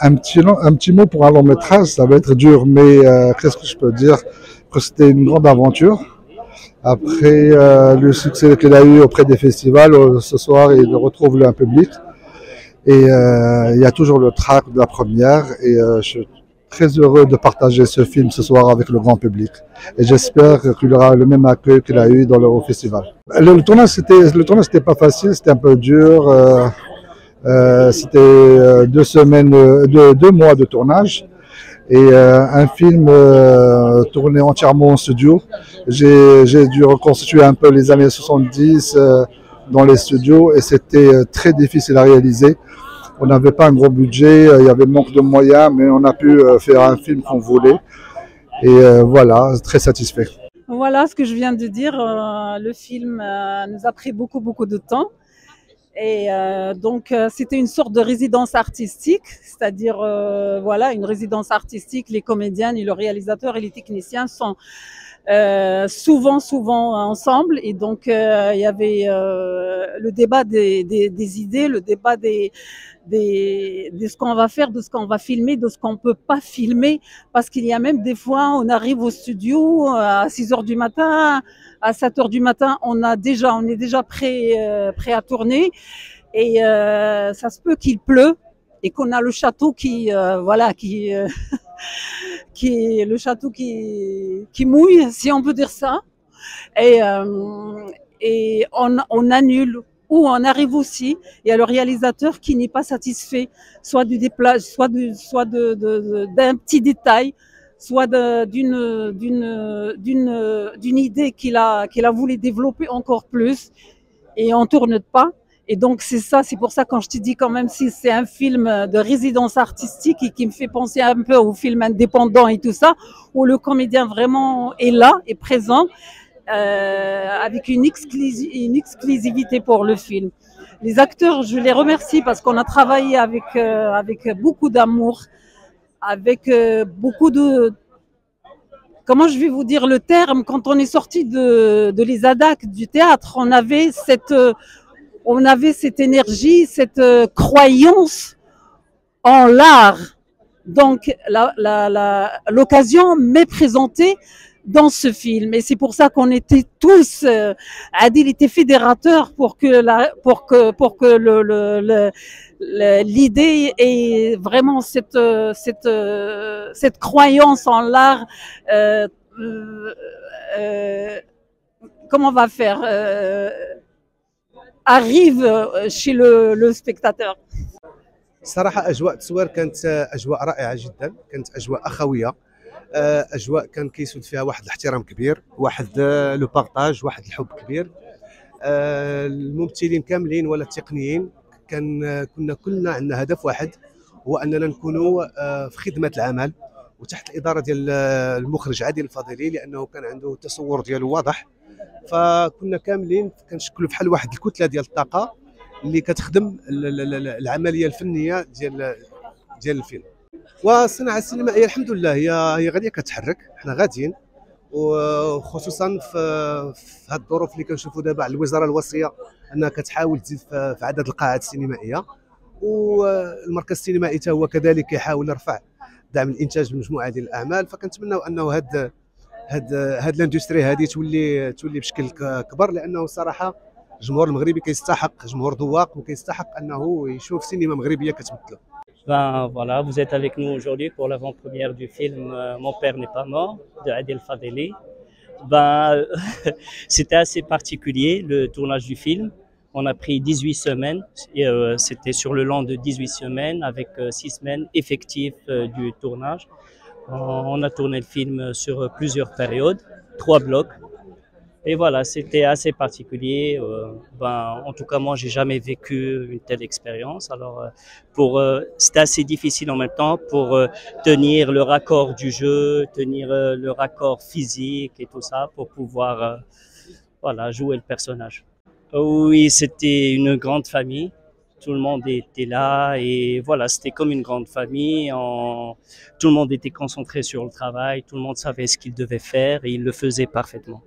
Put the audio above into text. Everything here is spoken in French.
Un petit mot pour un long métrage, ça va être dur, mais qu'est-ce que je peux dire? Que c'était une grande aventure. Après le succès qu'il a eu auprès des festivals, ce soir, il retrouve un public. Et il y a toujours le trac de la première. Et je suis très heureux de partager ce film ce soir avec le grand public. Et j'espère qu'il aura le même accueil qu'il a eu dans le festival. Le tournage, c'était pas facile, c'était un peu dur. C'était 2 semaines, 2 mois de tournage et un film tourné entièrement en studio. J'ai dû reconstituer un peu les années 70 dans les studios et c'était très difficile à réaliser. On n'avait pas un gros budget, il y avait manque de moyens, mais on a pu faire un film qu'on voulait. Et voilà, très satisfait. Voilà ce que je viens de dire. Le film nous a pris beaucoup de temps. Et donc, c'était une sorte de résidence artistique, c'est-à-dire, voilà, une résidence artistique. Les comédiens et le réalisateur et les techniciens sont souvent ensemble. Et donc, il y avait le débat des idées, le débat de ce qu'on va faire, de ce qu'on va filmer, de ce qu'on peut pas filmer, parce qu'il y a même des fois, on arrive au studio à 6 heures du matin, à 7 heures du matin, on est déjà prêt à tourner, et ça se peut qu'il pleut et qu'on a le château qui le château qui mouille, si on peut dire ça, et on annule. Ou on arrive aussi, il y a le réalisateur qui n'est pas satisfait, soit du déplacement, soit d'un petit détail, soit d'une idée qu'il a voulu développer encore plus, et on tourne pas. Et donc c'est pour ça quand je te dis quand même si c'est un film de résidence artistique et qui me fait penser un peu au film indépendant et tout ça, où le comédien vraiment est là, est présent. Avec une exclusivité pour le film. Les acteurs, je les remercie parce qu'on a travaillé avec beaucoup d'amour, avec beaucoup de... Comment je vais vous dire le terme? Quand on est sorti de l'ESADAC, du théâtre, on avait cette énergie, cette croyance en l'art. Donc, l'occasion m'est présentée dans ce film. Et c'est pour ça qu'on était tous, Adil était fédérateur pour que l'idée et vraiment cette croyance en l'art, comment on va faire, arrive chez le spectateur. صراحة أجواء التصوير كانت أجواء رائعة جدا، كانت أجواء أخوية، أجواء كان كيسود فيها واحد الاحترام كبير، واحد لو بارطاج، واحد الحب كبير. الممثلين كاملين ولا التقنيين كنا كلنا عندنا هدف واحد، هو أننا نكونوا في خدمة العمل وتحت الإدارة ديال المخرج عادل الفضيلي، لأنه كان عنده تصور ديالو واضح. فكنا كاملين كنشكلوا بحال واحد الكتلة ديال الطاقة اللي كتخدم العمليه الفنيه ديال الفيلم. والصناعه السينمائيه الحمد لله هي غاديه كتحرك، حنا غاديين، وخصوصا في هذه الظروف اللي كنشوفوا دابا على الوزاره الوصيه انها كتحاول تزيد في عدد القاعات السينمائيه، والمركز السينمائي حتى هو كذلك كيحاول يرفع دعم الانتاج بمجموعه ديال الاعمال. فكنتمناو انه هاد الاندستري هذه تولي بشكل كبر، لانه صراحه الجمهور المغربي كيستحق، جمهور ذواق، وكيستحق انه يشوف سينما مغربيه كتمثله. Ben voilà, vous êtes avec nous aujourd'hui pour l'avant-première du film Mon père n'est pas mort de Adil Fadeli. Ben c'était assez particulier le tournage du film. On a pris 18 semaines et c'était sur le long de 18 semaines avec 6 semaines effectives du tournage. On a tourné le film sur plusieurs périodes, 3 blocs. Et voilà, c'était assez particulier. En tout cas, moi, j'ai jamais vécu une telle expérience. Alors, c'était assez difficile en même temps pour tenir le raccord du jeu, tenir le raccord physique et tout ça pour pouvoir, voilà, jouer le personnage. Oui, c'était une grande famille. Tout le monde était là et voilà, c'était comme une grande famille. Tout le monde était concentré sur le travail, tout le monde savait ce qu'il devait faire et il le faisait parfaitement.